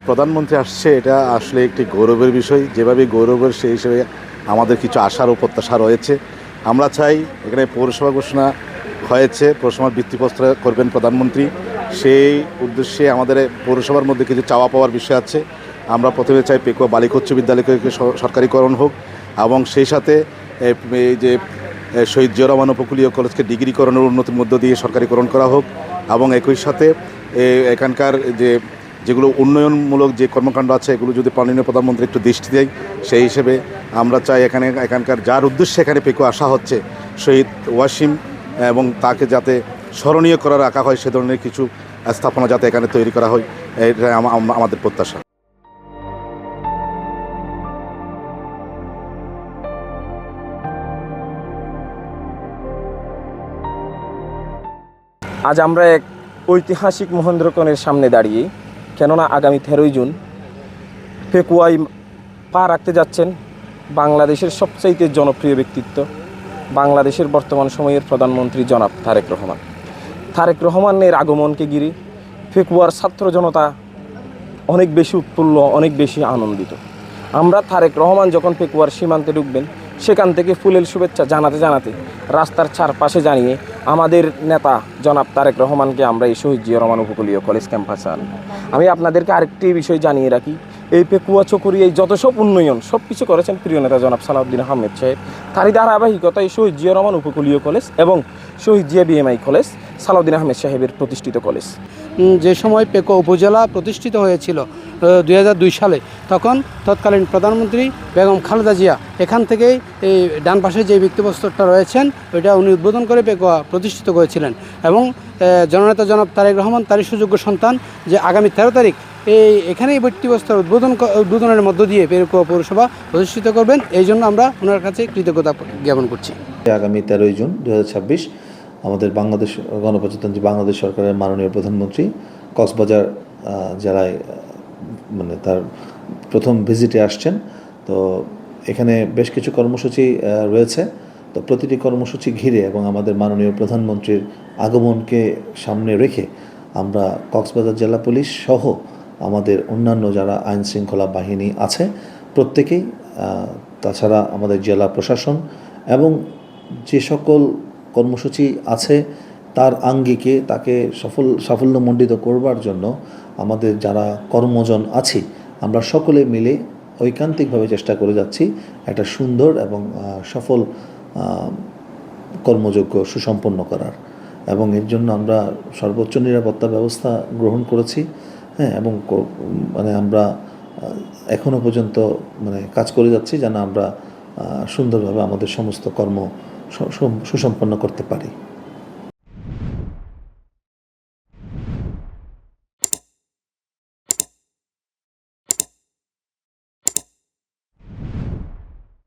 প্রধানমন্ত্রী আসছে, এটা আসলে একটি গৌরবের বিষয়। যেভাবে গৌরবের সেই হিসেবে আমাদের কিছু আশার ও প্রত্যাশা রয়েছে। আমরা চাই এখানে পৌরসভা ঘোষণা হয়েছে, পৌরসভার ভিত্তিপ্রস্তর করবেন প্রধানমন্ত্রী। সেই উদ্দেশ্যে আমাদের পৌরসভার মধ্যে কিছু চাওয়া পাওয়ার বিষয় আছে। আমরা প্রথমে চাই পেকুয়া বালিকা উচ্চ বিদ্যালয়কে সরকারিকরণ হোক, এবং সেই সাথে এই যে শহীদ জিয়া রহমান উপকূলীয় কলেজকে ডিগ্রিকরণের উন্নতির মধ্য দিয়ে সরকারিকরণ করা হোক, এবং একই সাথে এখানকার যেগুলো উন্নয়নমূলক যে কর্মকাণ্ড আছে এগুলো যদি মাননীয় প্রধানমন্ত্রী একটু দৃষ্টি দেয়, সেই হিসেবে আমরা চাই এখানকার যার উদ্দেশ্যে এখানে পেকুয়া আসা হচ্ছে শহীদ ওয়াসিম, এবং তাকে যাতে স্মরণীয় করে রাখা হয়, সে ধরনের কিছু স্থাপনা যাতে এখানে তৈরি করা হয়, এটা আমাদের প্রত্যাশা। আজ আমরা এক ঐতিহাসিক মহেন্দ্রক্ষণের সামনে দাঁড়িয়ে, কেননা আগামী 13ই জুন পেকুয়ায় পা রাখতে যাচ্ছেন বাংলাদেশের সবচাইতে জনপ্রিয় ব্যক্তিত্ব, বাংলাদেশের বর্তমান সময়ের প্রধানমন্ত্রী জনাব তারেক রহমান। তারেক রহমানের আগমনকে ঘিরে পেকুয়ার ছাত্র জনতা অনেক বেশি উৎফুল্ল, অনেক বেশি আনন্দিত। আমরা তারেক রহমান যখন পেকুয়ার সীমান্তে ঢুকবেন, সেখান থেকে ফুলেল শুভেচ্ছা জানাতে জানাতে রাস্তার চারপাশে জানিয়ে আমাদের নেতা জনাব তারেক রহমানকে আমরা এই শহীদ জিয়া রহমান উপকূলীয় কলেজ ক্যাম্পাসে আনব। আমি আপনাদেরকে আরেকটি বিষয় জানিয়ে রাখি, এই পেকুয়া চকরিয়ায় যত সব উন্নয়ন সব কিছু করেছেন প্রিয় নেতা জনাব সালাউদ্দিন আহমেদ সাহেব। তারই ধারাবাহিকতায় শহীদ জিয়া রহমান উপকূলীয় কলেজ এবং শহীদ জিয়া বিএমআই কলেজ সালাউদ্দিন আহমেদ সাহেবের প্রতিষ্ঠিত কলেজ। যে সময় পেকুয়া উপজেলা প্রতিষ্ঠিত হয়েছিল 2002 সালে, তখন তৎকালীন প্রধানমন্ত্রী বেগম খালেদা জিয়া এখান থেকেই এই ডান পাশে যে ভিত্তিপ্রস্তরটা রয়েছেন ওইটা উনি উদ্বোধন করে পেকুয়া প্রতিষ্ঠিত করেছিলেন। এবং জননেতা জনাব তারেক রহমান তারই সুযোগ্য সন্তান, যে আগামী 13 তারিখ এখানেই ভিত্তিপ্রস্তর উদ্বোধনের মধ্য দিয়ে পেকুয়া পৌরসভা প্রতিষ্ঠিত করবেন। এই জন্য আমরা ওনার কাছে কৃতজ্ঞতা জ্ঞাপন করছি। আগামী 13ই জুন 2026 আমাদের বাংলাদেশ গণপ্রজাতন্ত্রী বাংলাদেশ সরকারের মাননীয় প্রধানমন্ত্রী কক্সবাজার জেলায় মানে তার প্রথম ভিজিটে আসছেন। তো এখানে বেশ কিছু কর্মসূচি রয়েছে। তো প্রতিটি কর্মসূচি ঘিরে এবং আমাদের মাননীয় প্রধানমন্ত্রীর আগমনকে সামনে রেখে আমরা কক্সবাজার জেলা পুলিশ সহ আমাদের অন্যান্য যারা আইন শৃঙ্খলা বাহিনী আছে প্রত্যেকেই, তাছাড়া আমাদের জেলা প্রশাসন এবং যে সকল কর্মসূচি আছে তার আঙ্গিকে তাকে সাফল্যমণ্ডিত করবার জন্য আমাদের যারা কর্মজন আছি আমরা সকলে মিলে ঐকান্তিকভাবে চেষ্টা করে যাচ্ছি একটা সুন্দর এবং সফল কর্মযোগ্য সুসম্পন্ন করার, এবং এর জন্য আমরা সর্বোচ্চ নিরাপত্তা ব্যবস্থা গ্রহণ করেছি। হ্যাঁ, এবং মানে আমরা এখনও পর্যন্ত মানে কাজ করে যাচ্ছি যেন আমরা সুন্দরভাবে আমাদের সমস্ত কর্ম সুসম্পন্ন করতে পারি।